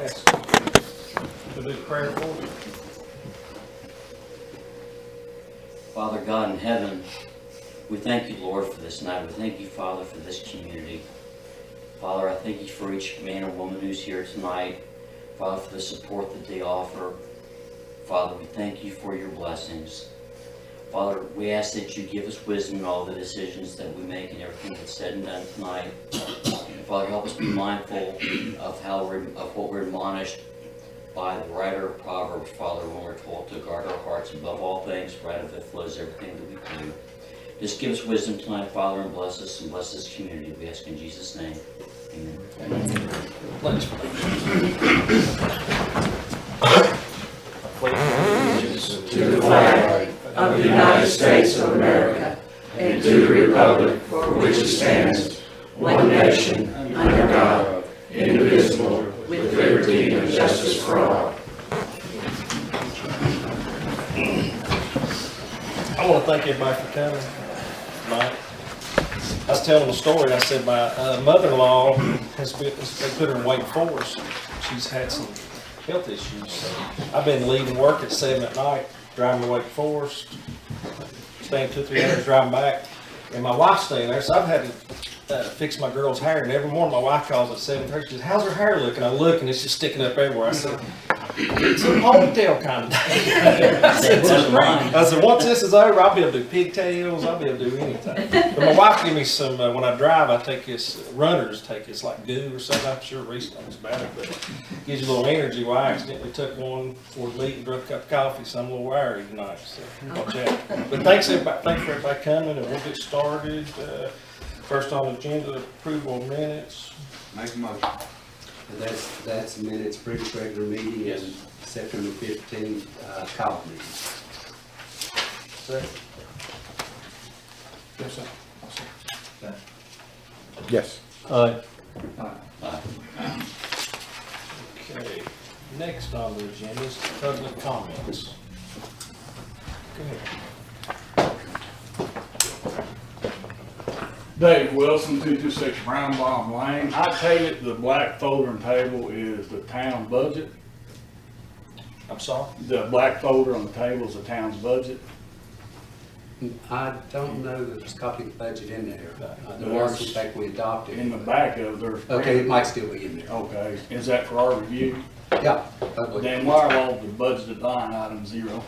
ask to do prayer for us. Father God in heaven, we thank you, Lord, for this night. We thank you, Father, for this community. Father, I thank you for each man or woman who's here tonight. Father, for the support that they offer. Father, we thank you for your blessings. Father, we ask that you give us wisdom in all the decisions that we make and everything that's said and done tonight. And Father, help us be mindful of what we're admonished by the writer of Proverbs, Father, when we're told to guard our hearts above all things, right of it flows everything that we do. Just give us wisdom tonight, Father, and bless us and bless this community. We ask in Jesus' name. Amen. Pledge To the flag of the United States of America and to the republic for which it stands, one nation, under God, indivisible, with liberty and justice for all. I want to thank everybody for coming. I was telling them a story. I said my mother-in-law they put her in Wake Forest. She's had some health issues. So I've been leaving work at 7 at night, driving to Wake Forest, staying 2-3 hours, driving back. And my wife's staying there, so I've had to fix my girl's hair. And every morning my wife calls at 7:30. She says, "How's her hair looking?" I look and it's just sticking up everywhere. I said, "It's a ponytail kind of day." I said, "Once this is over, I'll be able to do pigtails. I'll be able to do anything." But my wife gave me some, when I drive, I take this it's like goo or something. I'm sure Reese knows about it, but it gives you a little energy. Well, I accidentally took one before the meeting, drank a cup of coffee, so I'm a little wiry tonight. So watch out. But thanks for everybody coming, and we'll get started. First on the agenda, approval of minutes. Make a motion. That's the minutes, previous regular meeting, Yes. and September 15th, call meeting. Second. Yes. Okay. Next on the agenda is public comments. Go ahead. Dave Wilson, 226 Brownbaum Lane. I take it the black folder and table is the town budget. I'm sorry? The black folder on the table is the town's budget. I don't know that there's a copy of the budget in there. There was, in fact, we adopted. In the back of there's. Okay, it might still be in there. Okay, is that for our review? Yeah. Probably. Then why are all the budgeted line items zero?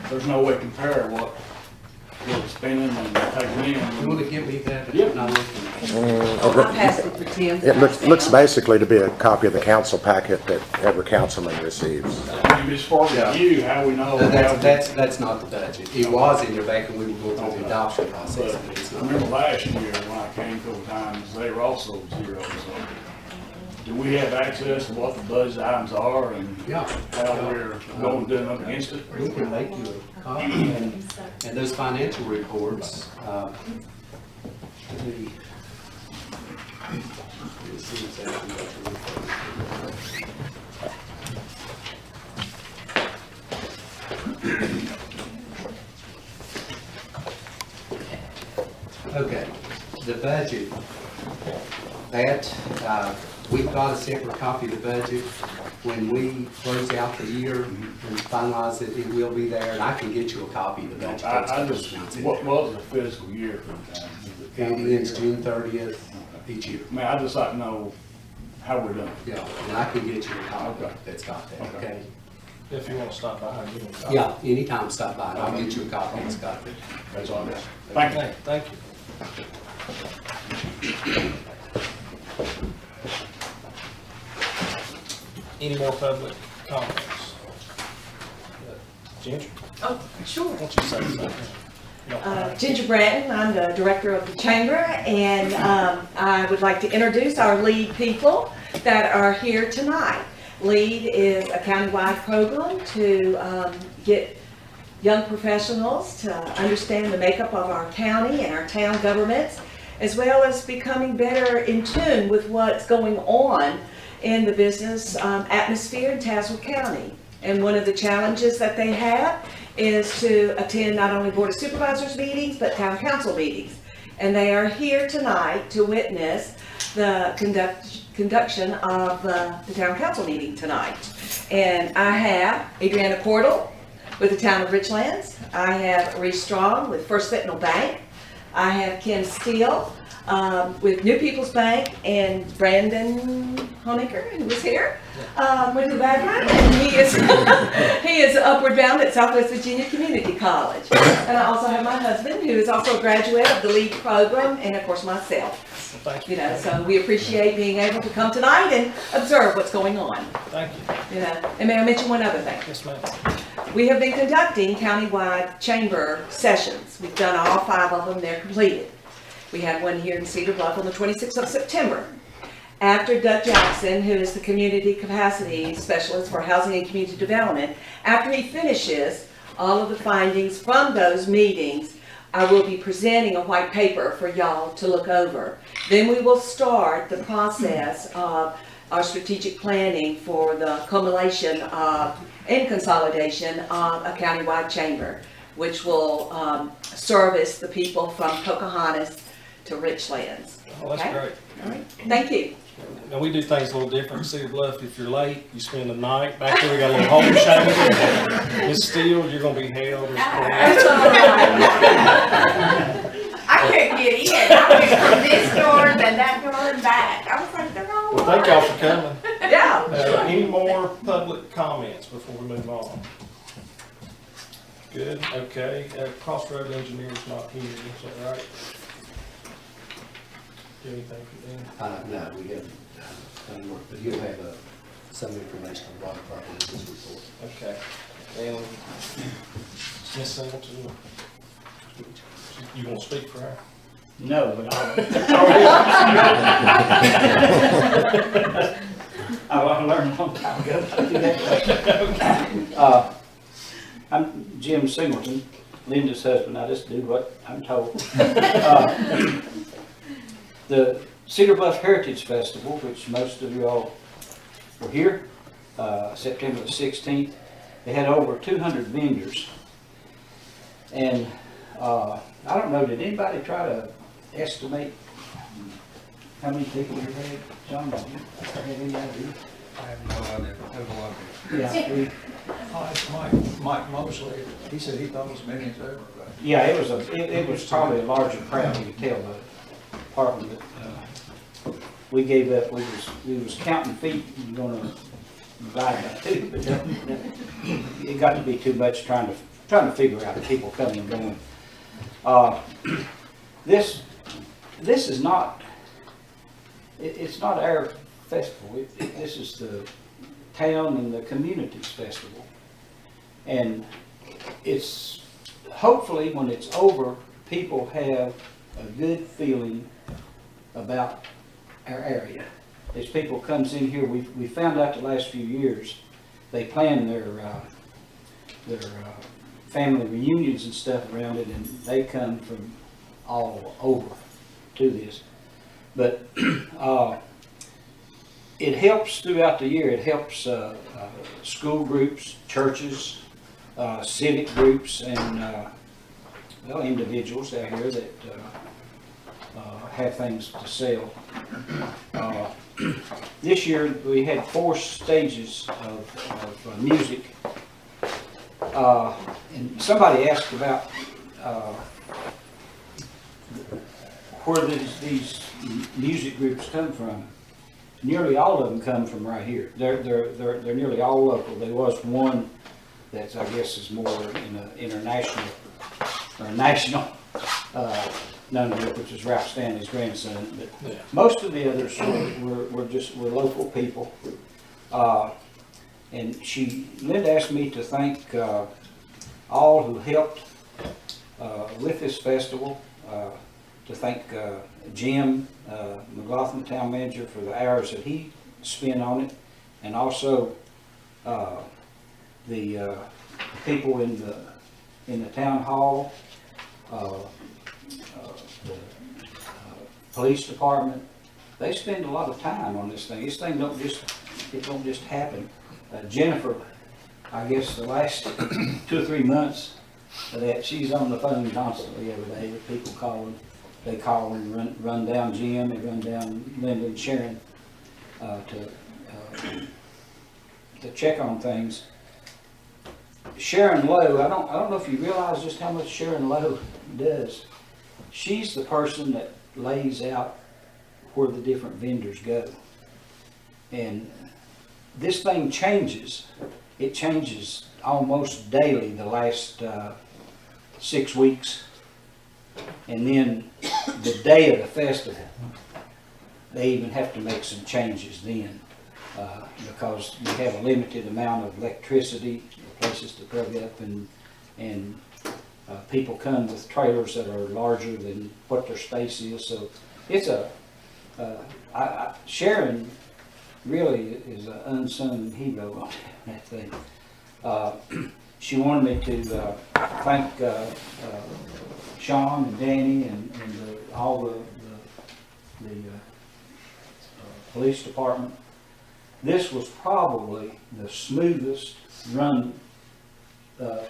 There's no way to compare what we're spending and taking You want in. to give me that? Yep. Not looking at it. I passed it for Tim. It looks basically to be a copy of the council packet that every councilman receives. As far as review, how we know. That's not the budget. It was in there back when we were going through the adoption process, but it's I not. remember last year when I came a couple times, they were also zero, so. Do we have access to what the budget items are and Yeah. how we're going to do up against it? We can make you a copy, and those financial reports, let me see exactly what the Okay, the budget, that, we've got a separate copy of the budget. When we close out the year and finalize it, it will be there, and I can get you a copy of the budget. I just, what was the fiscal year for the town? It ends June 30th each year. I mean, I just like to know how we're doing. Yeah, and I can get you a copy Okay. that's got that, Okay. okay? If you want to stop by, I'll give you a copy. Yeah, anytime stop by, and I'll get you a copy that's got that. That's all I got. Thank you. Thank you. Any more public comments? Ginger, Oh, sure. why don't you say something? No. Ginger Bratton, I'm the director of the chamber, and I would like to introduce our LEAD people that are here tonight. LEAD is a countywide program to get young professionals to understand the makeup of our county and our town governments, as well as becoming better in tune with what's going on in the business atmosphere in Tazewell County. And one of the challenges that they have is to attend not only Board of Supervisors meetings, but Town Council meetings. And they are here tonight to witness the conduction of the town council meeting tonight. And I have Adriana Cordell with the town of Richlands. I have Reese Strong with First Sentinel Bank. I have Ken Steele with New People's Bank, and Brandon Honecker, who was here, went to the background, and he is upward bound at Southwest Virginia Community College. And I also have my husband, who is also a graduate of the LEAD program, and of course myself. Well, thank you. You know, so we appreciate being able to come tonight and observe what's going on. Thank you. You know, and may I mention one other thing? Yes, ma'am. We have been conducting countywide chamber sessions. We've done all 5 of them, they're completed. We had one here in Cedar Bluff on the 26th of September. After Doug Jackson, who is the Community Capacity Specialist for Housing and Community Development, after he finishes all of the findings from those meetings, I will be presenting a white paper for y'all to look over. Then we will start the process of our strategic planning for the culmination of and consolidation of a countywide chamber, which will service the people from Pocahontas to Richlands. Oh, that's Okay? great. All right, thank you. Now, we do things a little different. Cedar Bluff, if you're late, you spend the night. Back there, we got a little home chamber. Miss Steele, you're gonna be held. That's all right. I couldn't get in. I went from this door to that door and back. I was like, they're all Well, thank y'all for coming. Yeah. Any more public comments before we move on? Good, okay. Crossroad Engineer's not here, is that right? Do anything for them? No, we haven't done work, but you'll have some information on water property in this report. Okay. And Ms. Singleton, you gonna speak for her? No, but I learned a long time ago how to do that. I'm Jim Singleton, Linda's husband. I just do what I'm told. The Cedar Bluff Heritage Festival, which most of you all were here, September the 16th, they had over 200 vendors. And I don't know, did anybody try to estimate how many people you had? John, did you have any idea? I have no idea. Yeah, Mike Mosley, he said he thought it was millions over, but yeah, it was probably a larger crowd, you could tell by the parking, but we gave up, we was counting feet, and gonna divide by 2, but it got to be too much trying to figure out the people coming and going. This is not, it's not our festival, this is the town and the community's festival. And it's, hopefully when it's over, people have a good feeling about our area. As people comes in here, we found out the last few years, they plan their family reunions and stuff around it, and they come from all over to this. But it helps throughout the year. It helps school groups, churches, civic groups, and well, individuals out here that have things to sell. This year we had 4 stages of music. And somebody asked about where these music groups come from. Nearly all of them come from right here. They're nearly all local. There was one that's, I guess, is more in a international or national known to it, which is Ralph Stanley's grandson. But Yeah. most of the others were local people. And Linda asked me to thank all who helped with this festival. To thank Jim McLaughlin, town manager, for the hours that he spent on it, and also the people in the town hall, the police department. They spend a lot of time on this thing. This thing don't just happen. Jennifer, I guess the last 2 or 3 months of that, she's on the phone constantly every day with people calling. They call and run down Jim, they run down Linda and Sharon. to check on things. Sharon Lowe, I don't know if you realize just how much Sharon Lowe does. She's the person that lays out where the different vendors go. And this thing changes. It changes almost daily the last 6 weeks. And then the day of the festival, they even have to make some changes then. Because you have a limited amount of electricity, places to plug up, and people come with trailers that are larger than what their space is. So it's Sharon really is an unsung hero on that thing. She wanted me to thank Sean and Danny and all the police department. This was probably the smoothest run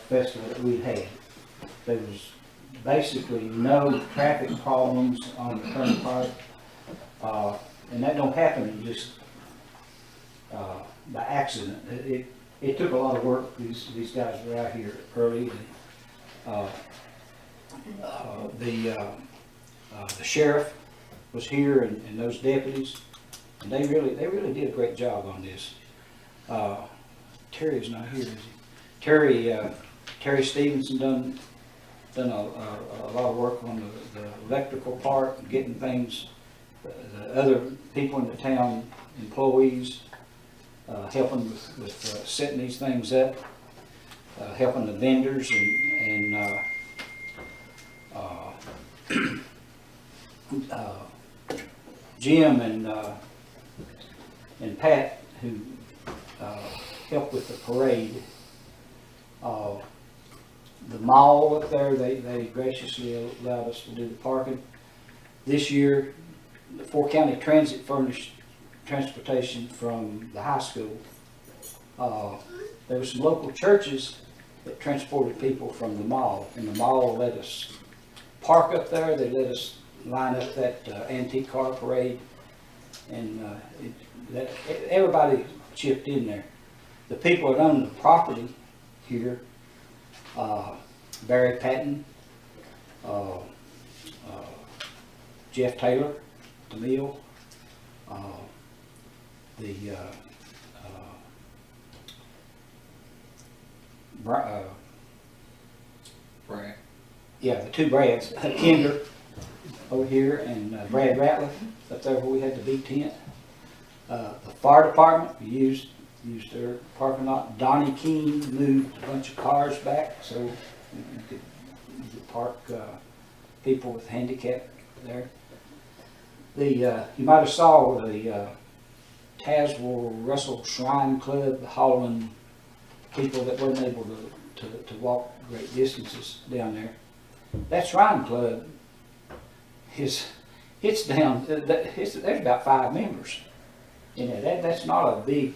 festival that we had. There was basically no traffic problems on the turnpike, and that don't happen in just by accident. It took a lot of work. These guys were out here early. And, the sheriff was here and those deputies, and they really did a great job on this. Terry's not here, is he? Terry Stevenson done a lot of work on the electrical part, and getting things, the other people in the town, employees, helping with setting these things up, helping the vendors and Jim and Pat, who helped with the parade. The mall up there, they graciously allowed us to do the parking. This year, the 4 County Transit furnished transportation from the high school. There were some local churches that transported people from the mall, and the mall let us park up there. They let us line up that antique car parade, and everybody chipped in there. The people that own the property here, Barry Patton, Jeff Taylor, DeMille, Right. Yeah, the 2 Brads, Kinder over here, and Brad Ratliff up there where we had the big tent. The fire department used their parking lot. Donnie Keene moved a bunch of cars back so you could park people with handicap there. You might have saw the Tazewell Russell Shrine Club hauling people that wasn't able to walk great distances down there. That Shrine Club it's down. There's about 5 members in it. That's not a big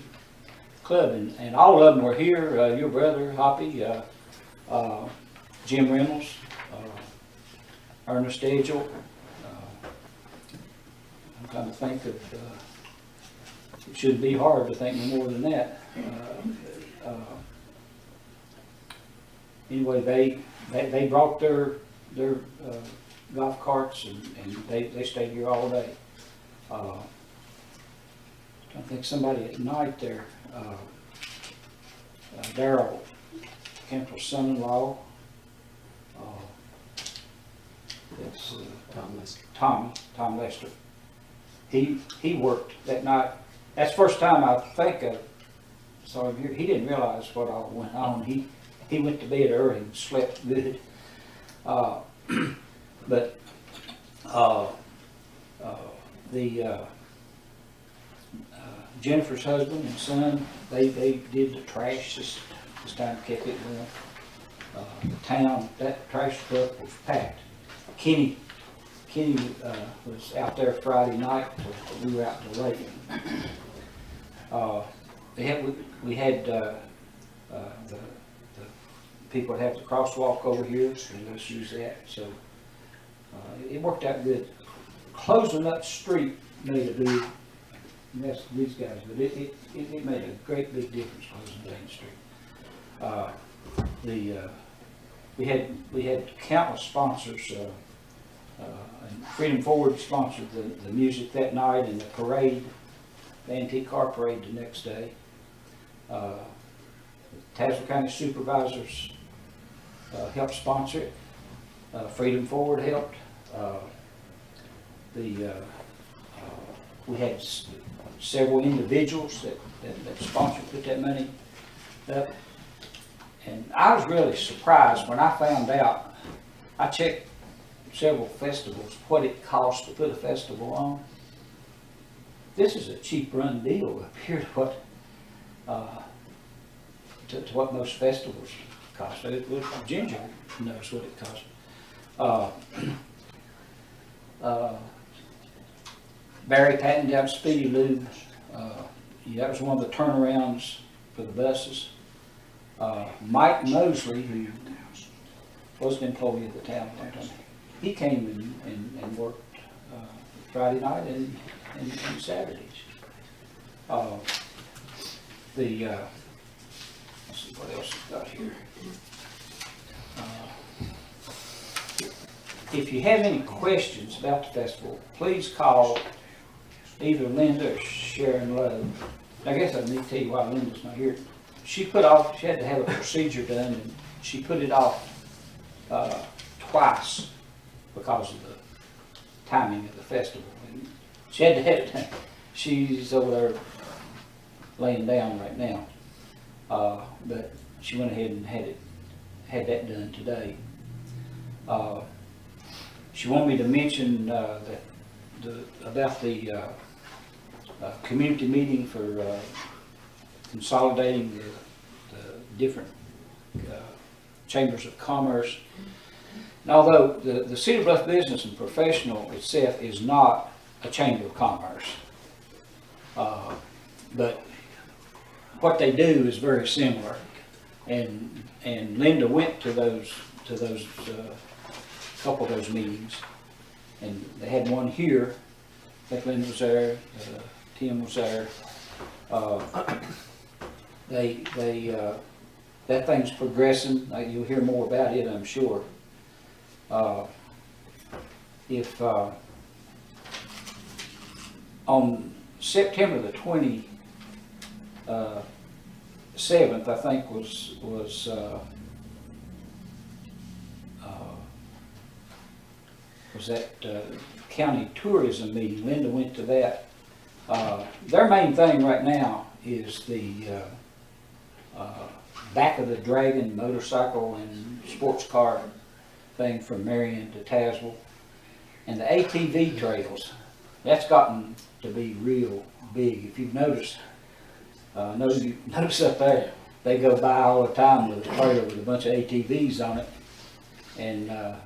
club, and all of them were here. Your brother Hoppy, Jim Reynolds, Ernest Edgel. I'm trying to think of. It shouldn't be hard to think no more than that. Anyway, they brought their golf carts, and they stayed here all day. I think somebody at night there, Darrell Kemper's son-in-law, that's Tom Lester. He worked that night. That's the first time I think I saw him here. He didn't realize what all went on. He went to bed early and slept good. But Jennifer's husband and son, they did the trash this time, kept it going. The town, that trash truck was packed. Kenny was out there Friday night, we were out till late. We had the people that have the crosswalk over here, so let's use that. So it worked out good. Closing up the street made a and that's these guys, but it made a great big difference closing Main Street. We had countless sponsors, and Freedom Forward sponsored the music that night and the parade, the antique car parade the next day. Tazewell County Supervisors helped sponsor it. Freedom Forward helped. We had several individuals that sponsored, put that money up. And I was really surprised when I found out, I checked several festivals, what it costs to put a festival on. This is a cheap run deal up here to what most festivals cost. Ginger knows what it costs. Barry Patton down at Speedy Lube, that was one of the turnarounds for the buses. Mike Mosley, who was an employee of the town, he came and worked Friday night and Saturdays. Let's see what else we've got here. If you have any questions about the festival, please call either Linda or Sharon Lowe. I guess I need to tell you why Linda's not here. She had to have a procedure done, and she put it off twice because of the timing of the festival. And she had to have it done. She's over there laying down right now, but she went ahead and had that done today. She wanted me to mention about the community meeting for consolidating the different chambers of commerce. And although the Cedar Bluff Business and Professional itself is not a chamber of commerce, but what they do is very similar. And Linda went to those couple of those meetings, and they had one here. I think Linda was there, Tim was there. That thing's progressing. You'll hear more about it, I'm sure. On September the 27th, I think was that county tourism meeting. Linda went to that. Their main thing right now is the Back of the Dragon motorcycle and sports car thing from Marion to Tazewell. And the ATV trails, that's gotten to be real big. If you've noticed up there, they go by all the time with a trailer with a bunch of ATVs on it. And I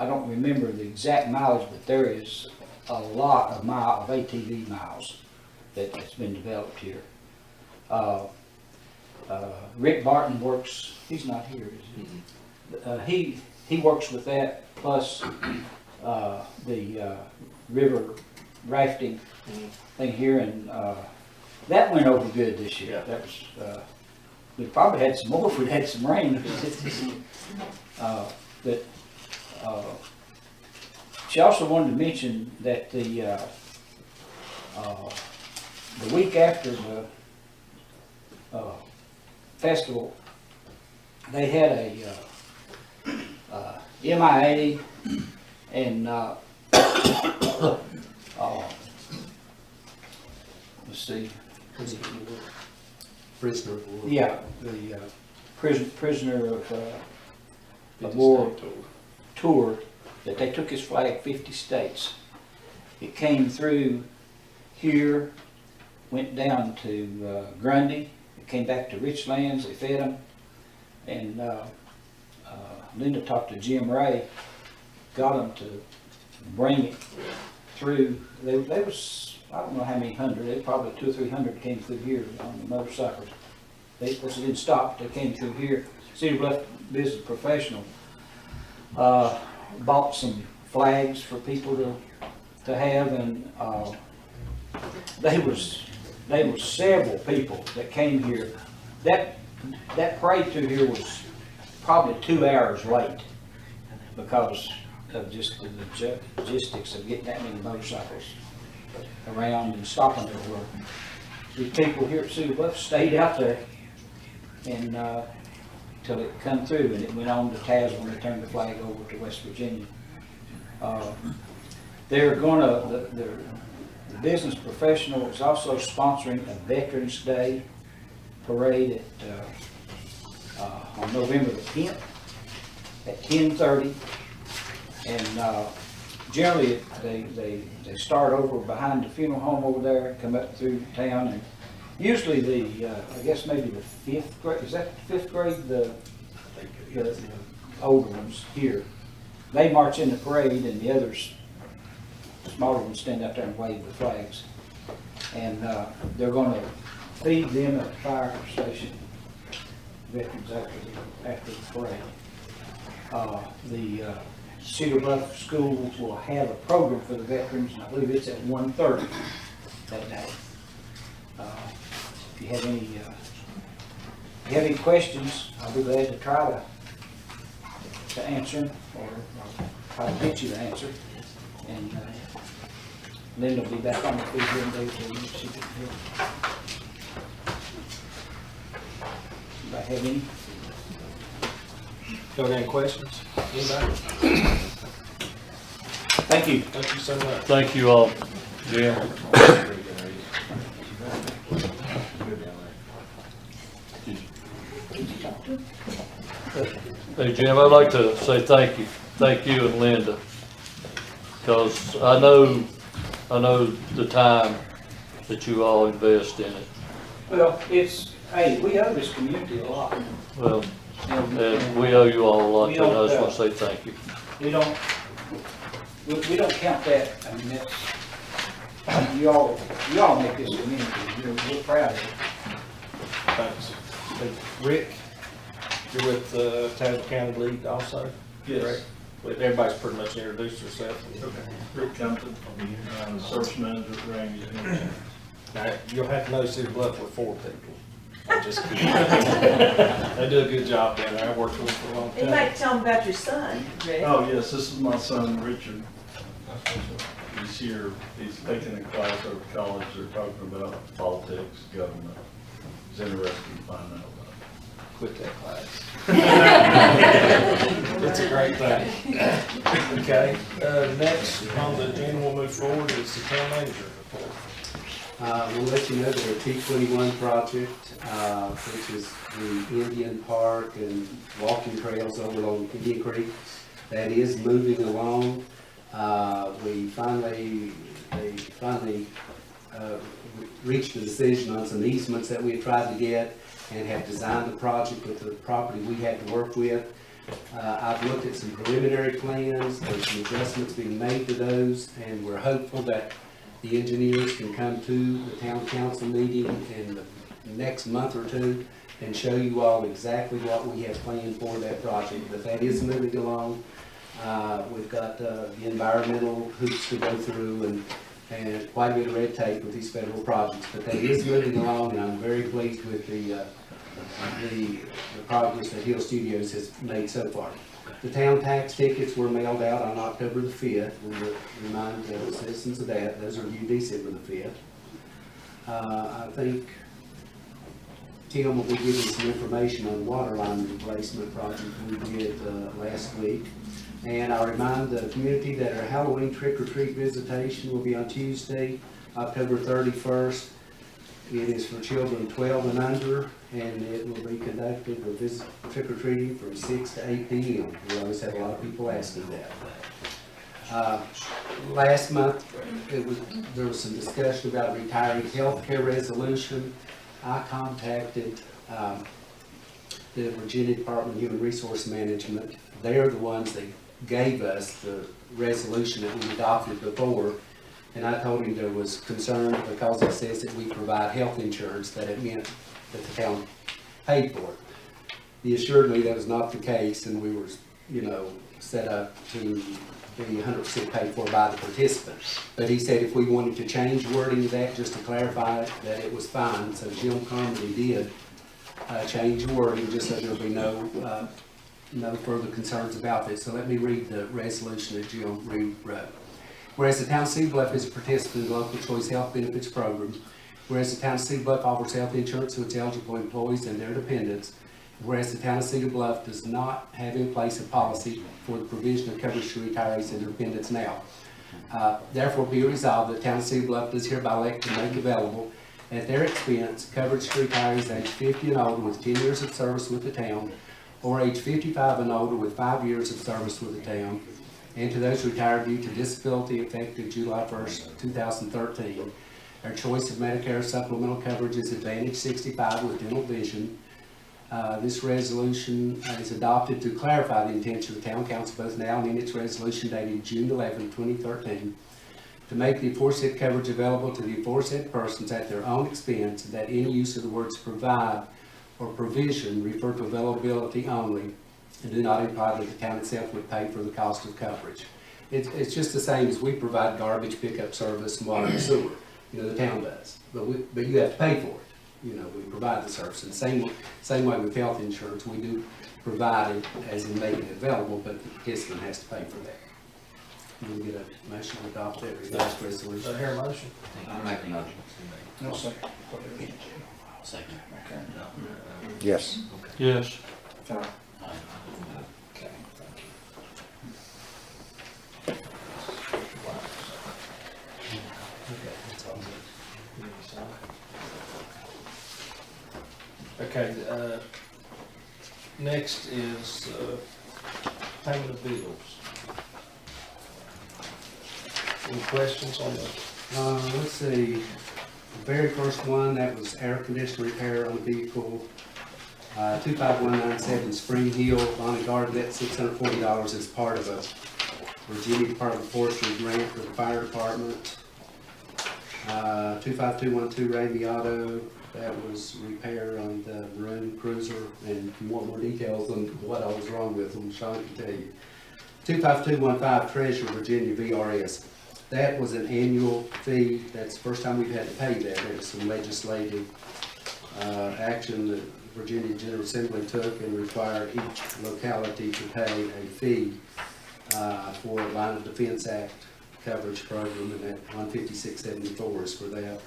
don't remember the exact mileage, but there is a lot of ATV miles that's been developed here. Rick Barton works, he's not here, is he? He works with that, plus the river rafting thing here, and that went over good this year. That was, we probably had some more if we'd had some rain. But she also wanted to mention that the week after the festival, they had a MIA and let's see. Prisoner of war. Yeah, the prisoner of war tour that they took his flag 50 states. It came through here, went down to Grundy, it came back to Richlands, they fed them, and Linda talked to Jim Ray, got them to bring it through. They was, I don't know how many hundred, they probably 200 or 300 came through here on the motorcycles. They, of course, they didn't stop, they came through here. Cedar Bluff Business Professional bought some flags for people to have, and there was several people that came here. That parade through here was probably 2 hours late because of just the logistics of getting that many motorcycles around and stopping everywhere. The people here at Cedar Bluff stayed out there and, till it come through, and it went on to Tazewell when they turned the flag over to West Virginia. They're gonna, the business professional is also sponsoring a Veterans Day parade on November the 10th at 10:30. And generally, they start over behind the funeral home over there, come up through town, and usually I guess maybe the 5th grade, is that 5th grade, the older ones here, they march in the parade, and the others, smaller ones, stand out there and wave the flags. And they're gonna feed them at the fire station, veterans after the parade. The Cedar Bluff School will have a program for the veterans, and I believe it's at 1:30 that day. If you have any questions, I'll be glad to try to answer them, or try to get you the answer. And Linda will be back on the field here in day two. She can help. Anybody have any? Got any questions? Anybody? Thank you. Thank you so much. Thank you all, Jim. Hey, Jim, I'd like to say thank you and Linda, because I know the time that you all invest in it. Well, hey, we owe this community a lot. Well, and we owe you all a lot, too, and I just want to say thank you. We don't count that, I mean, that's, you all make this community, we're proud of it. Thanks. Hey, Rick, you're with Tazewell County Lead also? Yes. Correct? Well, everybody's pretty much introduced herself. Rick Compton, service manager at Randy. Now, you'll have to know Cedar Bluff with 4 people. I'm just kidding. They do a good job down there. I worked with them for a long You'd time. like to tell them about your son, Rick? Oh, yes, this is my son, Richard. He's here, he's taking a class over at college, they're talking about politics, government. He's interested in finding out about Quit that class. It's a great thing. Okay, next on the agenda, we'll move forward, is the town manager report. We'll let you know that our T21 project, which is the Indian Park and walking trails over along Indian Creek, that is moving along. They finally reached a decision on some easements that we had tried to get, and have designed the project with the property we had to work with. I've looked at some preliminary plans, there's some adjustments being made to those, and we're hopeful that the engineers can come to the town council meeting in the next month or two and show you all exactly what we have planned for that project. But that is moving along. We've got the environmental hoops to go through and quite a bit of red tape with these federal projects. But that is moving along, and I'm very pleased with the progress that Hill Studios has made so far. The town tax tickets were mailed out on October the 5th. We remind the citizens of that. Those are due December the 5th. I think Tim will be giving some information on the water line replacement project we did last week. And I'll remind the community that our Halloween trick-or-treat visitation will be on Tuesday, October 31st. It is for children 12 and under, and it will be conducted with trick-or-treating from 6 to 8 p.m. We always have a lot of people asking that. Last month, there was some discussion about retiring healthcare resolution. I contacted the Virginia Department of Human Resource Management. They're the ones that gave us the resolution that we adopted before, and I told him there was concern because it says that we provide health insurance, that it meant that the town paid for it. He assured me that was not the case, and we were, set up to be 100% paid for by the participant. But he said if we wanted to change wording to that, just to clarify it, that it was fine. So Jim Carmody did change the wording, just so there'll be no further concerns about this. So let me read the resolution that Jim wrote. Whereas the town of Cedar Bluff is a participant in the Local Choice Health Benefits Program, whereas the town of Cedar Bluff offers health insurance to its eligible employees and their dependents, whereas the town of Cedar Bluff does not have in place a policy for the provision of coverage to retirees and dependents now. Therefore, be resolved that the town of Cedar Bluff does hereby elect to make available at their expense coverage to retirees age 50 and older with 10 years of service with the town, or age 55 and older with 5 years of service with the town, and to those retired due to disability effective July 1st, 2013. Our choice of Medicare supplemental coverage is Advantage 65 with dental vision. This resolution is adopted to clarify the intention of the town council both now and in its resolution dated June 11, 2013, to make the aforesaid coverage available to the aforesaid persons at their own expense, and that any use of the words provide or provision refer to availability only and do not imply that the town itself would pay for the cost of coverage. It's just the same as we provide garbage pickup service and water and sewer. You know, the town does, but you have to pay for it. You know, we provide the service. And same way with health insurance, we do provide it as in making it available, but the participant has to pay for that. Can we get a motion to adopt that revised Do resolution? I hear a motion? I'll make the motion. No second. Second. Yes. Yes. Okay, thank you. Okay, next is payment of bills. Any questions on this? Let's see, the very first one, that was air conditioner repair on vehicle 25197 Spring Hill, Bonnie Garden, that's $640 as part of a Virginia Department of Forestry grant for the fire department. 25212 Ramey Auto, that was repair on the maroon cruiser, and if you want more details on what I was wrong with them, Sean can tell you. 25215 Treasure Virginia VRS. That was an annual fee. That's the first time we've had to pay that. There was some legislative action that Virginia General Assembly took and required each locality to pay a fee for Line of Defense Act coverage program, and that 15674 is for that.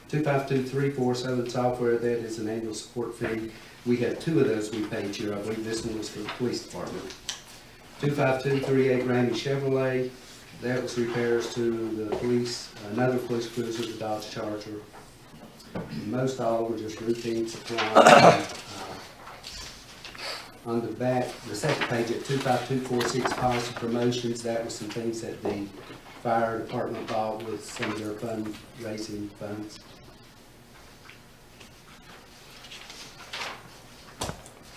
25234 Southern Software, that is an annual support fee. We have two of those we pay each year. I believe this one was for the police department. 25238 Ramey Chevrolet, that was repairs to the police, another police cruiser, the Dodge Charger. Most all were just routine supplies. On the back, the second page at 25246 policy promotions, that was some things that the fire department bought with some of their fundraising funds.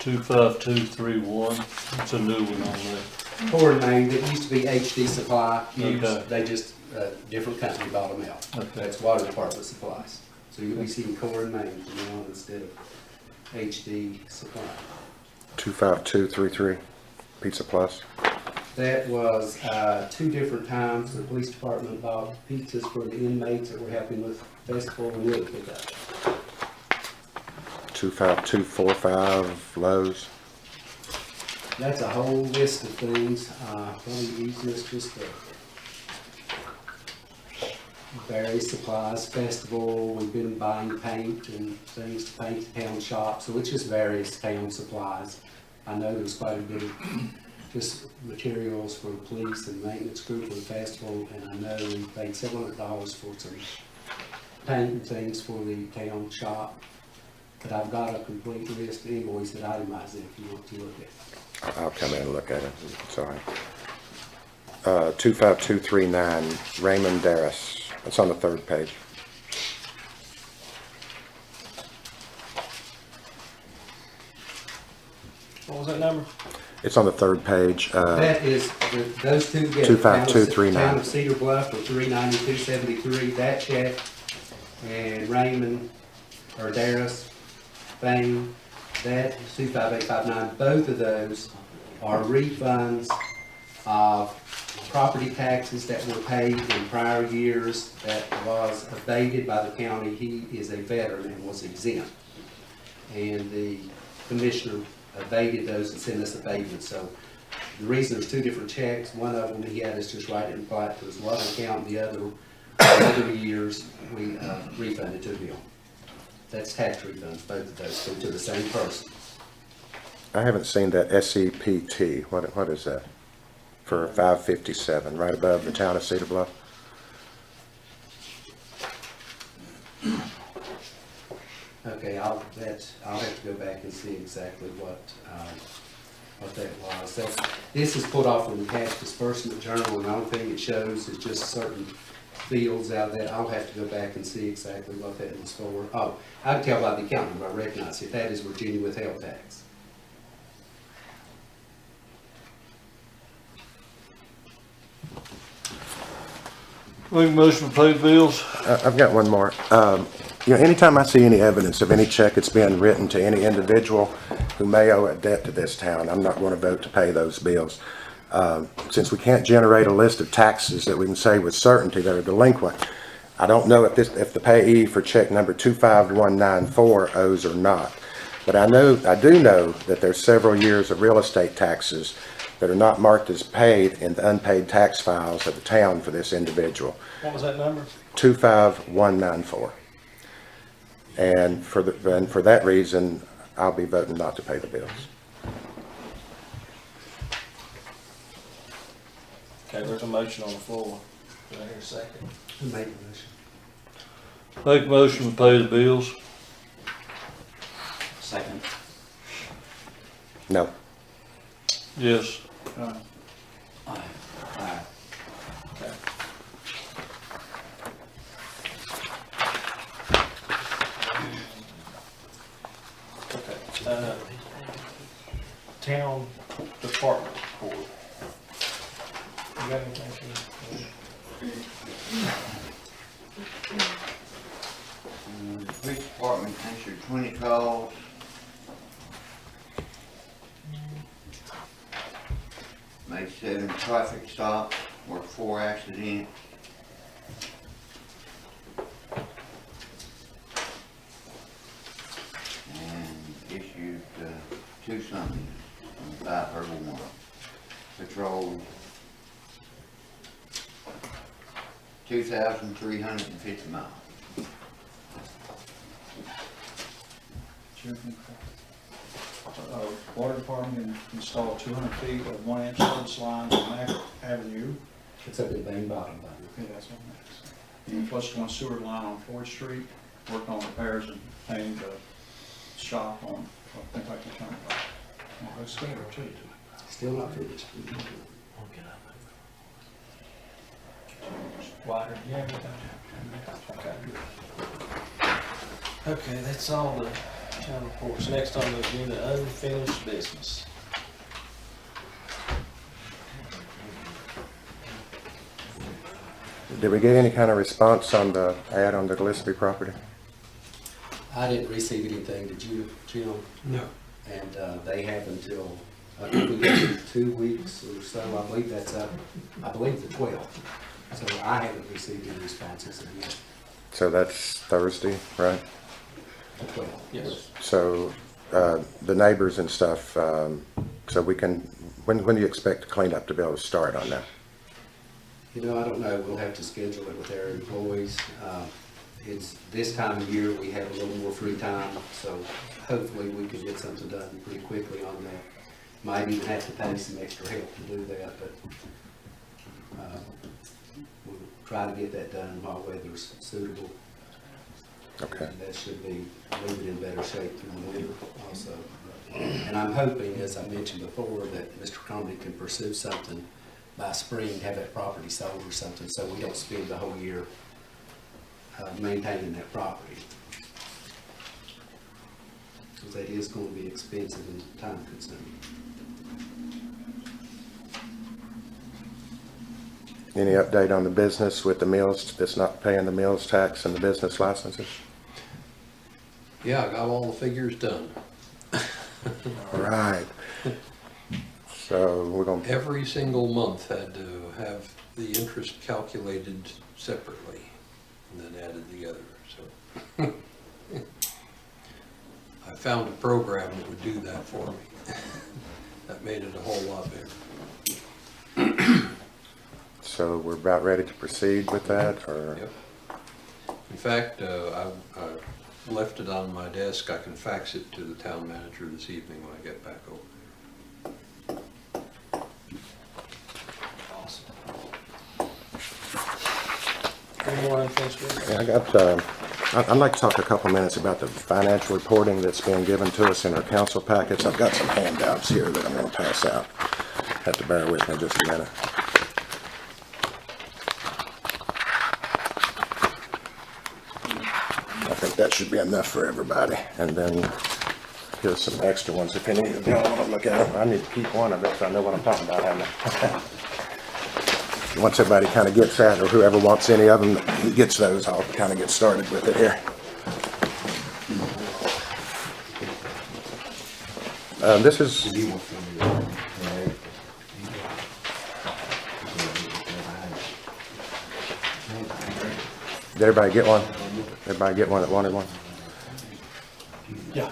25231, it's a new one on there. Core name, that used to be HD Supply, used, Okay. they just, different company bought them out. Okay. That's water department supplies. So you'll be seeing core name from now on instead of HD Supply. 25233 Pizza Plus. That was, two different times, the police department bought pizzas for the inmates that were helping with festival and wood pickup. 25245 Lowe's. That's a whole list of things, probably easiest just to various supplies, festival, we've been buying paint and things to paint the town shop, so it's just various town supplies. I know there's quite a bit of just materials for the police and maintenance crew for the festival, and I know we paid $700 for some paint and things for the town shop. But I've got a complete list of invoices that itemize it if you want to look at it. I'll come in and look at it. Sorry. 25239 Raymond Darris. It's on the third page. What was that number? It's on the third page. That is, those two together. 25239. Town of Cedar Bluff for $392.73, that check, and Raymond, or Darris, Fame, that 25859, both of those are refunds of property taxes that were paid in prior years that was abated by the county. He is a veteran and was exempt. And the commissioner abated those and sent us abatements. So the reason there's two different checks, one of them he had us just write it and apply it to his water account, the other years we refunded to him. That's tax refunds, both of those go to the same person. I haven't seen that SEPT. What is that? For 557, right above the town of Cedar Bluff? Okay, I'll have to go back and see exactly what that was. This is put off in the cash disbursement journal, and the only thing it shows is just certain fields out of that. I'll have to go back and see exactly what that was for. Oh, I can tell by the account number, I recognize it. That is Virginia withheld tax. Make a motion to pay the bills. I've got one more. Anytime I see any evidence of any check that's being written to any individual who may owe a debt to this town, I'm not going to vote to pay those bills. Since we can't generate a list of taxes that we can say with certainty that are delinquent, I don't know if the payee for check number 25194 owes or not. But I do know that there's several years of real estate taxes that are not marked as paid in the unpaid tax files of the town for this individual. What was that number? 25194. And for that reason, I'll be voting not to pay the bills. Okay, there's a motion on the floor. Do I hear a second? Who made the motion? Make a motion to pay the bills. Second. No. Yes. Aye. Okay. Okay, town department report. You got anything? Police department answered 20 calls. Made 7 traffic stops, worked 4 accidents. And issued 2 summonses on 531. Patrolled 2,350 miles. Water department installed 200 feet of 1-inch service lines on Mack Avenue. It's up in Bang Bottom, by the way. Okay, that's on next. And flushed 1 sewer line on Ford Street, worked on repairs and painted the shop on, I think like the turnpike. Well, it's still there too. Still not finished. Wider, yeah. Okay. Okay, that's all the town reports. Next on the agenda, unfinished business. Did we get any kind of response on the ad on the Gillespie property? I didn't receive anything, did you, Jim? No. And they have until, I think we got 2 weeks or so, I believe that's up, I believe the 12th. So I haven't received any responses yet, So that's Thursday, right? the 12th. Yes. So the neighbors and stuff, so we can, when do you expect the cleanup to be able to start on that? You know, I don't know, we'll have to schedule it with their employees. It's this time of year, we have a little more free time, so hopefully we can get something done pretty quickly on that. Might even have to pay some extra help to do that, but we'll try to get that done while weather's suitable. Okay. And that should be leave it in better shape through the winter also. And I'm hoping, as I mentioned before, that Mr. Comedy can pursue something by spring, have that property sold or something, so we don't spend the whole year maintaining that property. Because that is going to be expensive and time consuming. Any update on the business with the mills that's not paying the mills tax and the business licenses? Yeah, I got all the figures done. All right. So we're gonna, Every single month had to have the interest calculated separately and then added together, so. I found a program that would do that for me. That made it a whole lot better. so we're about ready to proceed with that, or? Yep. In fact, I left it on my desk. I can fax it to the town manager this evening when I get back over. Awesome. Any more unfinished business? Yeah, I got, I'd like to talk a couple minutes about the financial reporting that's being given to us in our council packets. I've got some handouts here that I'm gonna pass out. Have to bear with me just a minute. I think that should be enough for everybody. And then here's some extra ones if any of y'all wanna look at them. I need to keep one of it so I know what I'm talking about, haven't I? Once everybody kind of gets that, or whoever wants any of them gets those, I'll kind of get started with it here. This is, did everybody get one? Everybody get one that wanted one? Yeah.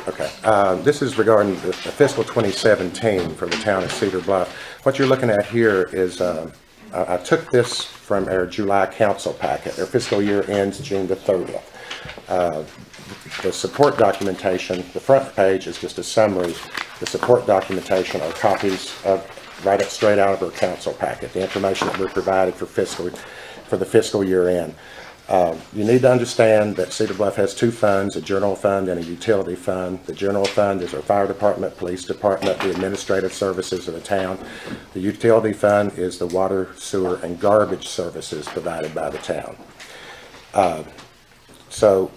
Okay, this is regarding the fiscal 2017 for the town of Cedar Bluff. What you're looking at here is, I took this from our July council packet. Their fiscal year ends June the 30th. The support documentation, the front page is just a summary. The support documentation are copies of, straight out of our council packet, the information that we're provided for the fiscal year end. You need to understand that Cedar Bluff has two funds, a general fund and a utility fund. The general fund is our fire department, police department, the administrative services of the town. The utility fund is the water, sewer, and garbage services provided by the town. So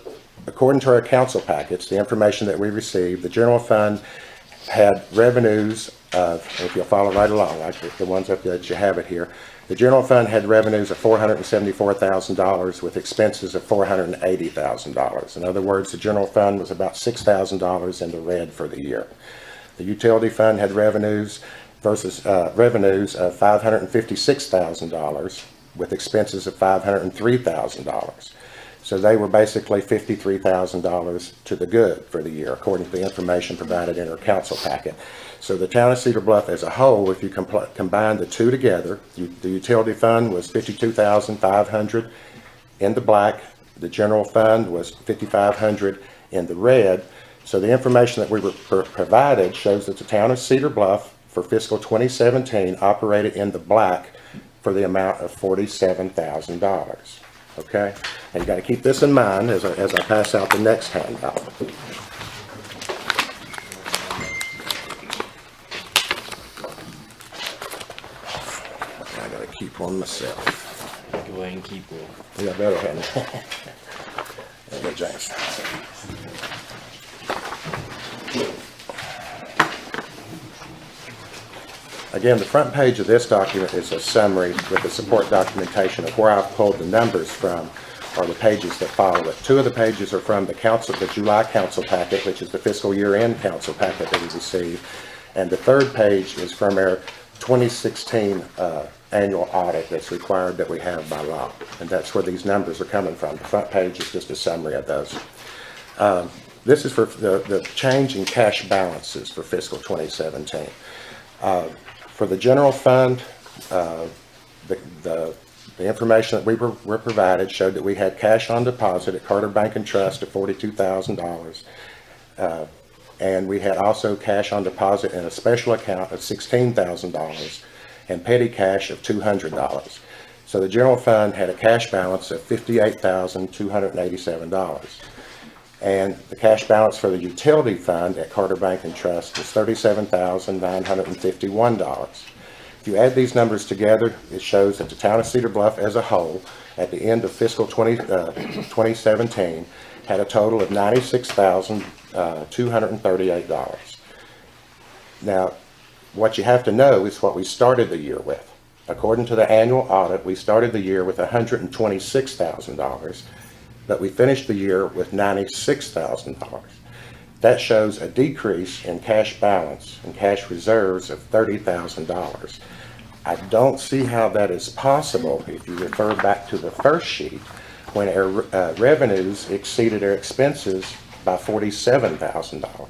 according to our council packets, the information that we received, the general fund had revenues of, if you'll follow right along, like the ones up that you have it here, the general fund had revenues of $474,000 with expenses of $480,000. In other words, the general fund was about $6,000 in the red for the year. The utility fund had revenues of $556,000 with expenses of $503,000. So they were basically $53,000 to the good for the year, according to the information provided in our council packet. So the town of Cedar Bluff as a whole, if you combine the two together, the utility fund was $52,500 in the black. The general fund was $5,500 in the red. So the information that we were provided shows that the town of Cedar Bluff for fiscal 2017 operated in the black for the amount of $47,000. Okay? And you got to keep this in mind as I pass out the next handout. I got to keep one myself. Go ahead and keep one. Yeah, better hand. There you go, James. Again, the front page of this document is a summary with the support documentation of where I've pulled the numbers from, or the pages that follow it. Two of the pages are from the July council packet, which is the fiscal year-end council packet that we received, and the third page is from our 2016 annual audit that's required that we have by law, and that's where these numbers are coming from. The front page is just a summary of those. This is for the change in cash balances for fiscal 2017. For the general fund, the information that we were provided showed that we had cash on deposit at Carter Bank and Trust of $42,000. And we had also cash on deposit in a special account of $16,000 and petty cash of $200. So the general fund had a cash balance of $58,287. And the cash balance for the utility fund at Carter Bank and Trust was $37,951. If you add these numbers together, it shows that the town of Cedar Bluff as a whole, at the end of fiscal 2017, had a total of $96,238. Now, what you have to know is what we started the year with. According to the annual audit, we started the year with $126,000. But we finished the year with $96,000. that shows a decrease in cash balance and cash reserves of $30,000. I don't see how that is possible if you refer back to the first sheet, when our revenues exceeded our expenses by $47,000.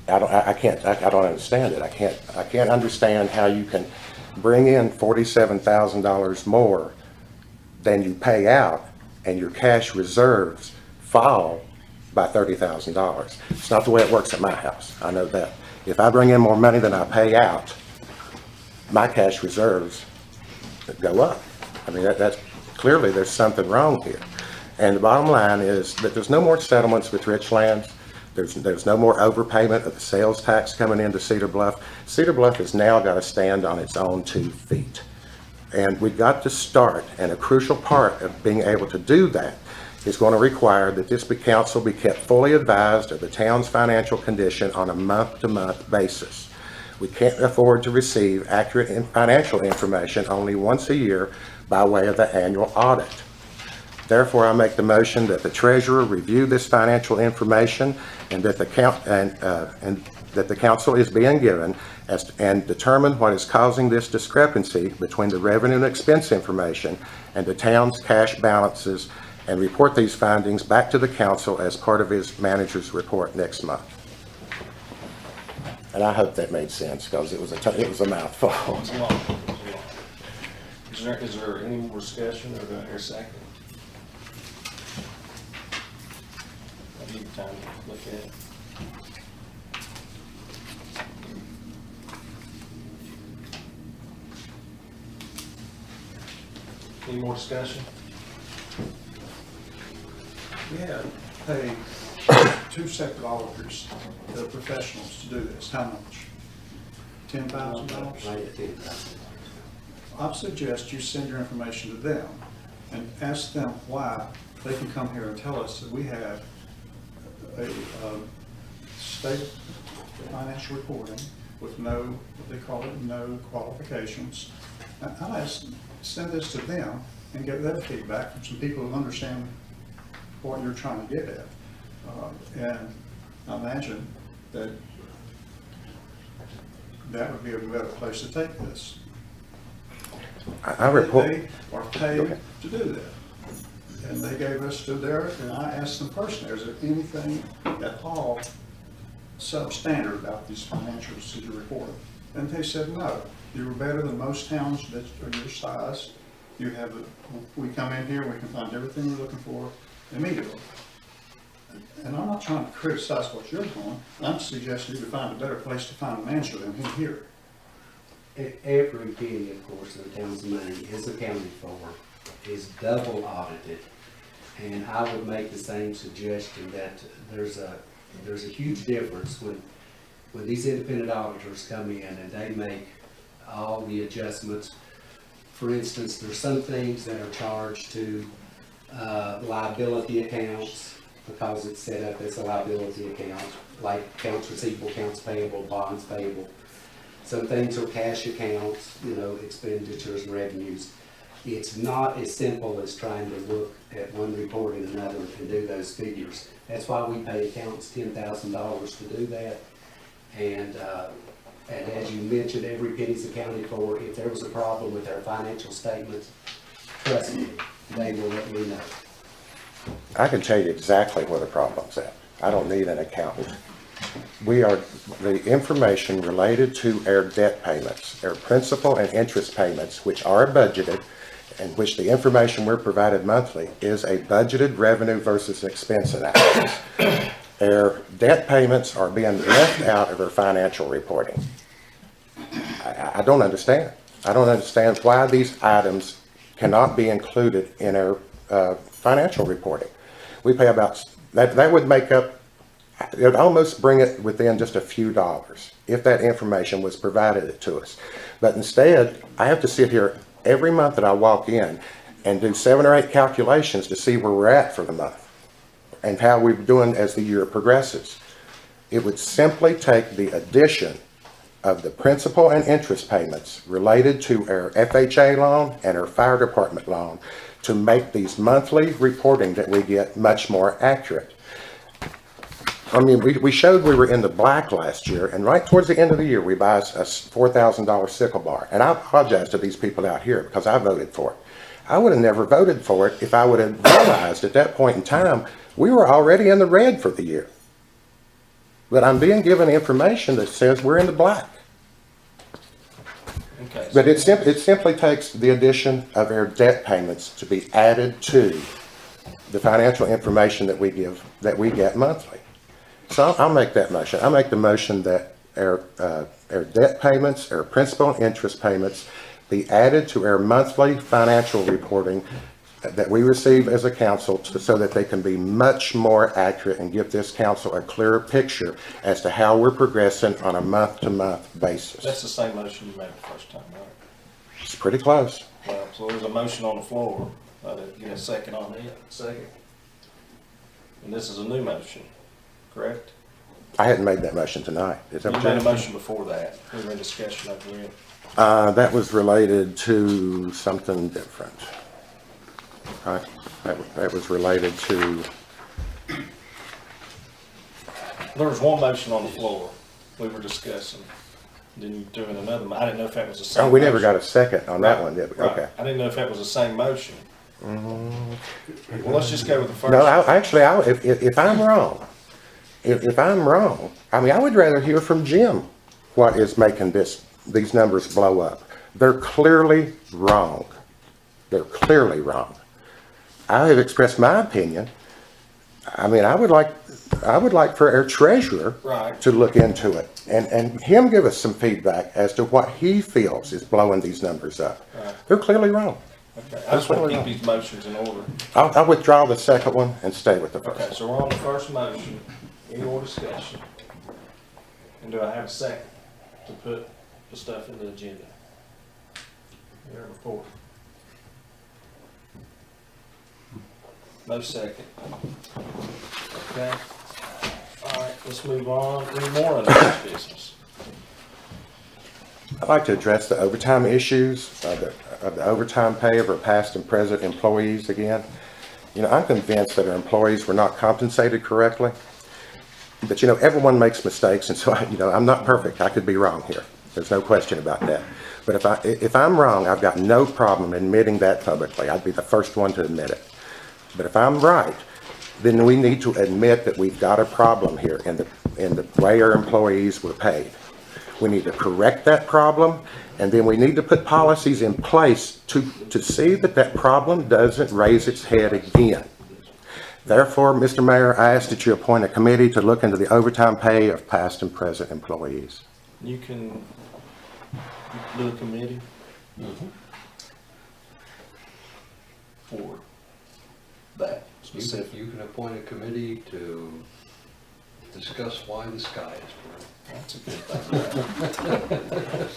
I don't understand it. I can't understand how you can bring in $47,000 more than you pay out and your cash reserves fall by $30,000. It's not the way it works at my house. I know that. If I bring in more money than I pay out, my cash reserves go up. I mean, that's clearly there's something wrong here. And the bottom line is that there's no more settlements with Richlands. There's no more overpayment of the sales tax coming into Cedar Bluff. Cedar Bluff has now got to stand on its own 2 feet. And we've got to start, and a crucial part of being able to do that is going to require that this council be kept fully advised of the town's financial condition on a month-to-month basis. We can't afford to receive accurate financial information only once a year by way of the annual audit. Therefore, I make the motion that the treasurer review this financial information and that the council is being given and determine what is causing this discrepancy between the revenue and expense information and the town's cash balances, and report these findings back to the council as part of his manager's report next month. And I hope that made sense, because it was a mouthful. It's a lot. Is there any more discussion, or do I hear a second? I'll give you time to look at it. Any more discussion? We had paid 2 separate auditors, the professionals, to do this. How much? $10,000? I suggest you send your information to them and ask them why they can come here and tell us that we have a state financial reporting with no, what they call it, no qualifications. And I ask, send this to them and get their feedback from some people who understand what you're trying to get at. And I imagine that that would be a better place to take this. I report. They are paid to do that. And they gave us to their, and I asked them personally, is there anything at all substandard about these financials that you reported? And they said, no, you were better than most towns that are your size. You have, we come in here, we can find everything we're looking for immediately. And I'm not trying to criticize what you're doing. I'm suggesting you to find a better place to find a manager than him here. Every penny, of course, of the town's money is accounted for, is double audited. And I would make the same suggestion that there's a huge difference when these independent auditors come in and they make all the adjustments. For instance, there's some things that are charged to liability accounts because it's set up as a liability account, like accounts receivable, accounts payable, bonds payable. Some things are cash accounts, expenditures and revenues. It's not as simple as trying to look at one report and another and do those figures. That's why we pay accountants $10,000 to do that. And as you mentioned, every penny's accounted for. If there was a problem with our financial statements, trust me, they will let me know. I can tell you exactly where the problem's at. I don't need an accountant. The information related to our debt payments, our principal and interest payments, which are budgeted, and which the information we're provided monthly is a budgeted revenue versus expense analysis. Our debt payments are being left out of our financial reporting. I don't understand. I don't understand why these items cannot be included in our financial reporting. We pay about, that would make up, it would almost bring it within just a few dollars if that information was provided to us. But instead, I have to sit here every month that I walk in and do 7 or 8 calculations to see where we're at for the month and how we're doing as the year progresses. It would simply take the addition of the principal and interest payments related to our FHA loan and our fire department loan to make these monthly reporting that we get much more accurate. I mean, we showed we were in the black last year, and right towards the end of the year, we buy a $4,000 sickle bar. And I apologize to these people out here because I voted for it. I would have never voted for it if I would have realized at that point in time, we were already in the red for the year. But I'm being given information that says we're in the black. Okay. But it simply takes the addition of our debt payments to be added to the financial information that we get monthly. So I'll make that motion. I'll make the motion that our debt payments, our principal and interest payments be added to our monthly financial reporting that we receive as a council so that they can be much more accurate and give this council a clearer picture as to how we're progressing on a month-to-month basis. That's the same motion you made the first time, right? It's pretty close. Well, so there's a motion on the floor. Get a second on it. Second. And this is a new motion, correct? I hadn't made that motion tonight. Is that You what made a you're motion before that. We were in discussion over it. That was related to something different. Right? That was related to, There was one motion on the floor we were discussing. Then you threw in another, I didn't know if that was the same. oh, we never motion. got a second on that one, did we? Right. Okay. I didn't know if that was the same motion. Well, let's just go with the first. No, if I'm wrong, if I'm wrong, I mean, I would rather hear from Jim what is making these numbers blow up. They're clearly wrong. They're clearly wrong. I have expressed my opinion. I mean, I would like for our treasurer Right. to look into it and him give us some feedback as to what he feels is blowing these numbers up. Right. They're clearly wrong. Okay, I just want to keep these motions in order. I'll withdraw the second one and stay with the first Okay, one. so we're on the first motion. Any more discussion? And do I have a second to put the stuff in the agenda? Your report. No second. Okay. All right, let's move on. Any more unfinished business? I'd like to address the overtime issues, of the overtime pay of our past and present employees again. You know, I'm convinced that our employees were not compensated correctly. But, you know, everyone makes mistakes, and so, I'm not perfect. I could be wrong here. There's no question about that. But if I'm wrong, I've got no problem admitting that publicly. I'd be the first one to admit it. But if I'm right, then we need to admit that we've got a problem here in the way our employees were paid. We need to correct that problem, and then we need to put policies in place to see that that problem doesn't raise its head again. Therefore, Mr. Mayor, I ask that you appoint a committee to look into the overtime pay of past and present employees. You can do a committee for that specific. You can appoint a committee to discuss why the sky is blue. That's a good thing.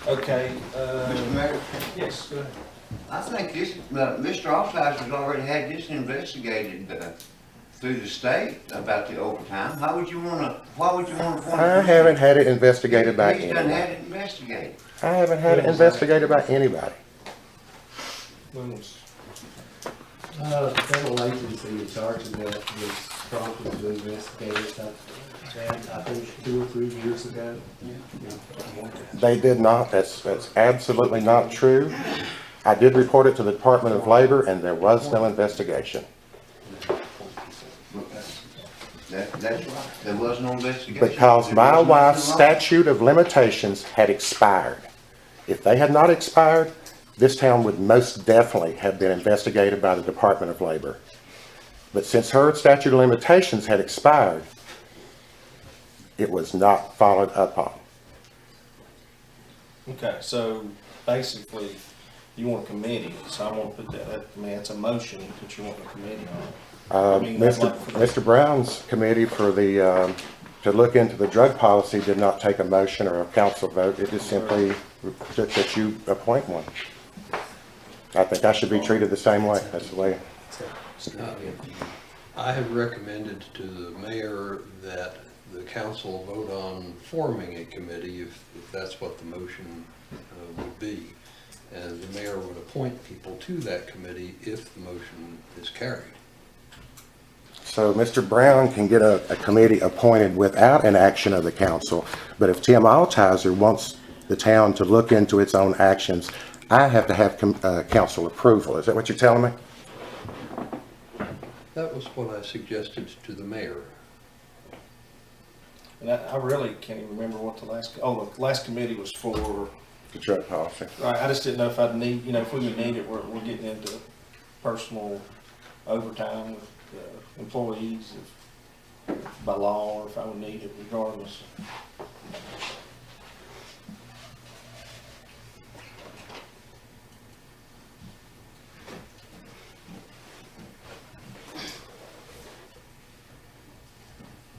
Okay, Mr. Mayor, yes, go ahead. I think this, Mr. Alsheiser's already had this investigated through the state about the overtime. Why would you wanna? I haven't had it investigated by He's done had anybody. it investigated. I haven't had it investigated by anybody. When was- The federal agency in charge of that was prompted to investigate it, I think 2 or 3 years ago. They did not. That's absolutely not true. I did report it to the Department of Labor, and there was no investigation. That's right. There was no investigation. Because my There was wife's nothing wrong. statute of limitations had expired. If they had not expired, this town would most definitely have been investigated by the Department of Labor. But since her statute of limitations had expired, it was not followed up on. Okay, so basically, you want a committee, so I'm gonna put that, I mean, it's a motion that you want a committee on. I mean, that's Mr. Brown's committee for the, to look into the drug policy did not take a motion or a council vote. It is simply that you appoint one. I think I should be treated the same way. That's the way. I have recommended to the mayor that the council vote on forming a committee if that's what the motion would be. And the mayor would appoint people to that committee if the motion is carried. So Mr. Brown can get a committee appointed without an action of the council, but if Tim Altizer wants the town to look into its own actions, I have to have council approval. Is that what you're telling me? That was what I suggested to the mayor. And I really can't even remember what the last committee was for. The drug policy. Right, I just didn't know if I'd need, if we would need it, we're getting into personal overtime with employees by law, or if I would need it regardless.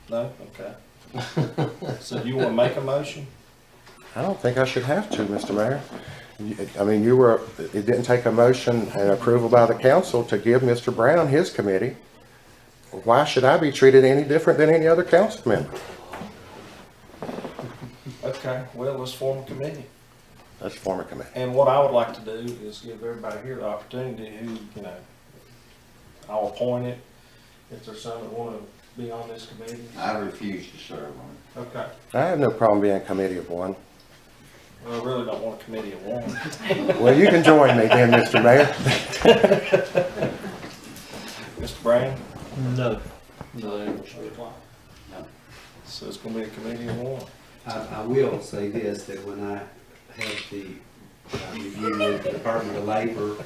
No? Okay. So you want to make a motion? I don't think I should have to, Mr. Mayor. I mean, it didn't take a motion and approval by the council to give Mr. Brown his committee. Why should I be treated any different than any other council member? Okay, well, let's form a committee. Let's form a committee. And what I would like to do is give everybody here the opportunity who, I'll appoint it. If there's some that want to be on this committee. I refuse to serve on Okay. I have no problem being a committee of one. Well, I really don't want a committee of one. Well, you can join me then, Mr. Mayor. Mr. Brown? No. So it's gonna be a committee of one. I will say this, that when I had the review with the Department of Labor,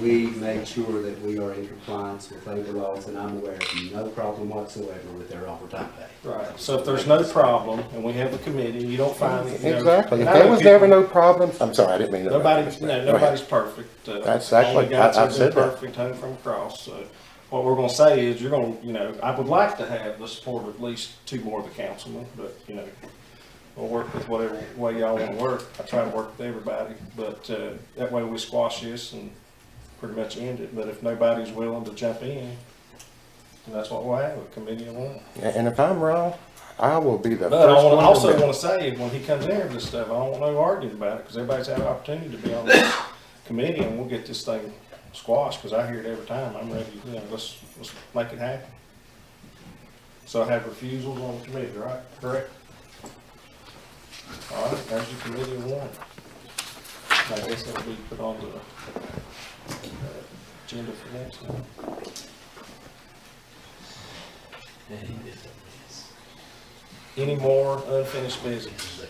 we made sure that we are in compliance with labor laws, and I'm aware of no problem whatsoever with their overtime pay. Right. So if there's no problem and we have a committee, you don't find it. Exactly. If and I there know was people- never no problems, I'm sorry, I didn't mean to. Nobody's Nobody's perfect. That's exactly- Only God's I've said that. perfect home from across. So what we're gonna say is you're gonna, I would like to have the support of at least two more of the councilmen, but, we'll work with whatever way y'all wanna work. I try to work with everybody, but, that way we squash this and pretty much end it. But if nobody's willing to jump in, then that's what we'll have, a committee of one. And if I'm wrong, I will be the But I first one to also admit. want to say, when he comes in here with this stuff, I don't want no arguing about it, because everybody's had an opportunity to be on this committee, and we'll get this thing squashed, because I hear it every time. I'm ready, let's make it happen. So I have refusals on the committee, right? Correct? All right, there's your committee of one. I guess that'll be put on the agenda for next time. Any more unfinished business?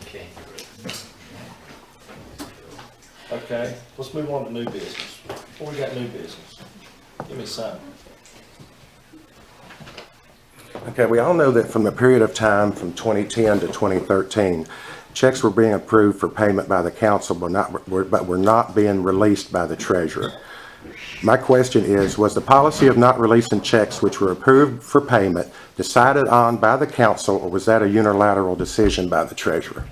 Okay, let's move on to new business. What we got new business? Give me something. Okay, we all know that from the period of time from 2010 to 2013, checks were being approved for payment by the council, but were not being released by the treasurer. My question is, was the policy of not releasing checks which were approved for payment decided on by the council, or was that a unilateral decision by the treasurer?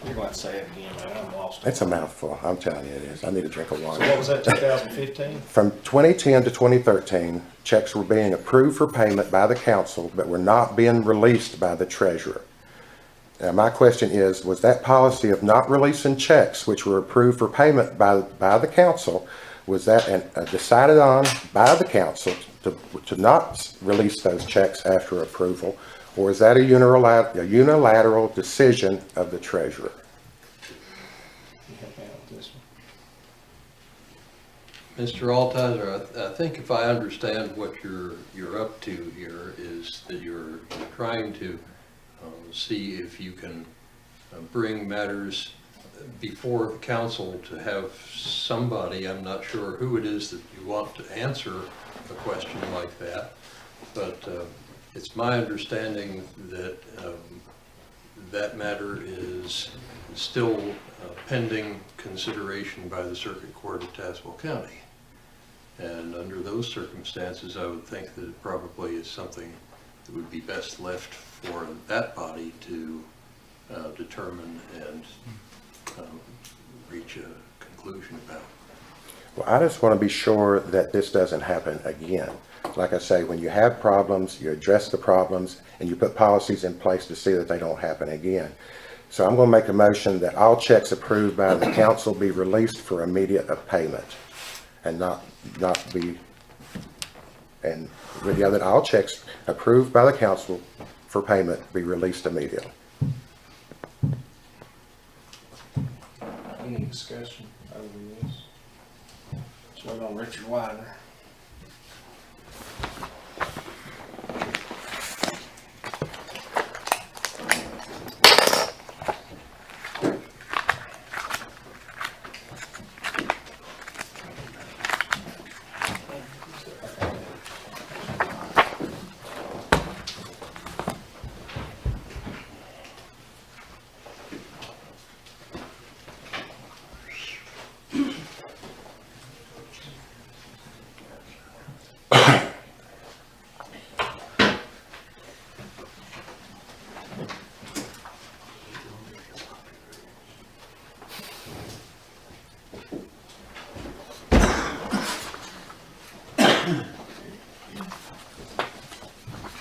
You're going to say it again, man. I'm lost. It's a mouthful, I'm telling you it is. I need a drink of So water. what was that, 2015? From 2010 to 2013, checks were being approved for payment by the council, but were not being released by the treasurer. Now, my question is, was that policy of not releasing checks which were approved for payment by the council, was that decided on by the council to not release those checks after approval, or is that a unilateral decision of the treasurer? You help me out with this one. Mr. Altizer, I think if I understand what you're up to here is that you're trying to see if you can bring matters before council to have somebody, I'm not sure who it is that you want to answer a question like that, but it's my understanding that that matter is still pending consideration by the Circuit Court of Tazewell County. And under those circumstances, I would think that it probably is something that would be best left for that body to determine and reach a conclusion about. Well, I just want to be sure that this doesn't happen again. Like I say, when you have problems, you address the problems, and you put policies in place to see that they don't happen again. So I'm going to make a motion that all checks approved by the council be released for immediate payment and not be, and that all checks approved by the council for payment be released immediately. Any discussion over this? So we're on Richard Widener.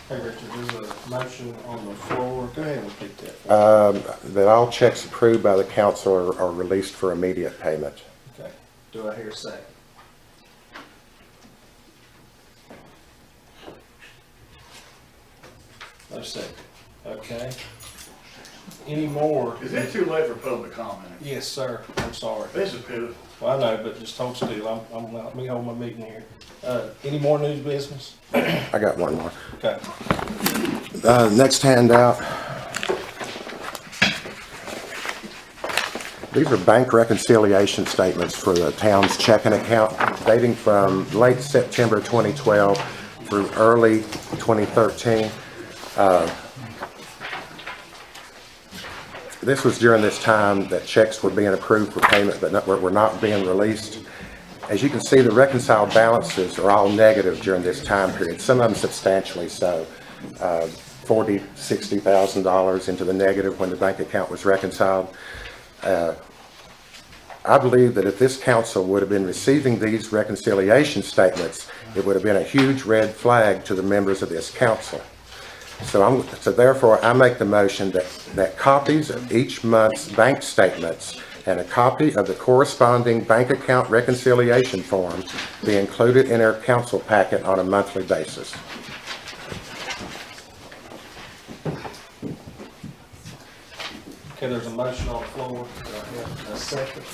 Hey, Richard, there's a motion on the floor. Go ahead and repeat that. That all checks approved by the council are released for immediate payment. Okay. Do I hear a second? No second. Okay. Any more? Is it too late for public comment? Yes, sir. I'm sorry. This is pitiful. Well, I know, but just hold still. Let me hold my meeting here. Any more news business? I got one more. Okay. Next handout. These are bank reconciliation statements for the town's checking account dating from late September 2012 through early 2013. This was during this time that checks were being approved for payment but were not being released. As you can see, the reconciled balances are all negative during this time period, some of them substantially so. $40,000, $60,000 into the negative when the bank account was reconciled. I believe that if this council would have been receiving these reconciliation statements, it would have been a huge red flag to the members of this council. So therefore, I make the motion that copies of each month's bank statements and a copy of the corresponding bank account reconciliation form be included in our council packet on a monthly basis. Okay, there's a motion on the floor. Do I have a second?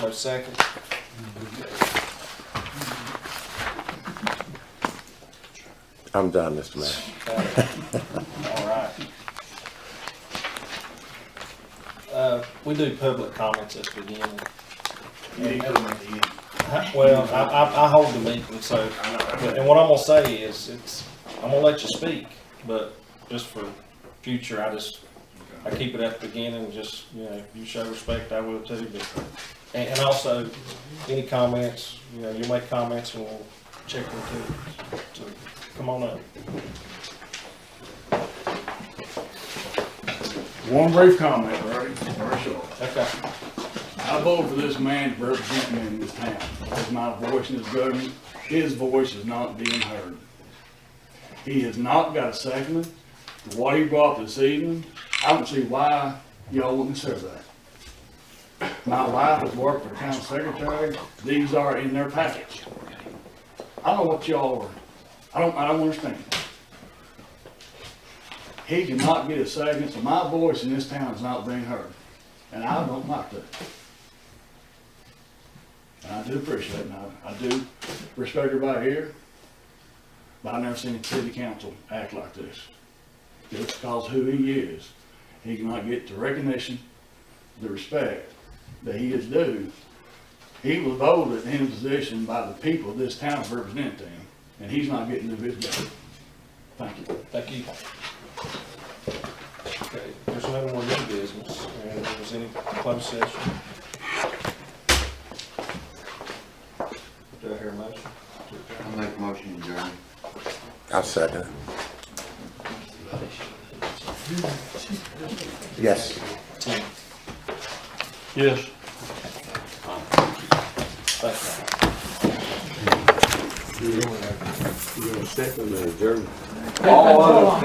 No second. I'm done, Mr. Mayor. All right. We do public comments at the beginning. You need to at the end. Well, I hold the meeting, so, and what I'm gonna say is, I'm gonna let you speak, but just for future, I keep it at the beginning, just, you show respect, I will too, but, and also, any comments, you make comments and we'll check them too, so, come on up. One brief comment, Brody, very short. Okay. I voted for this man to represent me in this town. It's my voice in this government. His voice is not being heard. He has not got a second for what he brought this evening. I don't see why y'all wouldn't consider that. My wife has worked for town secretary. These are in their package. I don't know what y'all are. I don't understand. He cannot get a second, so my voice in this town is not being heard. And I don't like that. And I do appreciate it, and I do respect everybody here, but I've never seen a city council act like this. Just because of who he is, he cannot get the recognition, the respect that he is due. He was voted in his position by the people of this town to represent them, and he's not getting to do his job. Thank you. Thank you. Okay, there's no more new business, and if there's any closed session. Do I hear a motion? I'll make a motion to adjourn. I'll second it. Yes. Tim? Yes. Thank you. You're gonna second the adjournment. All other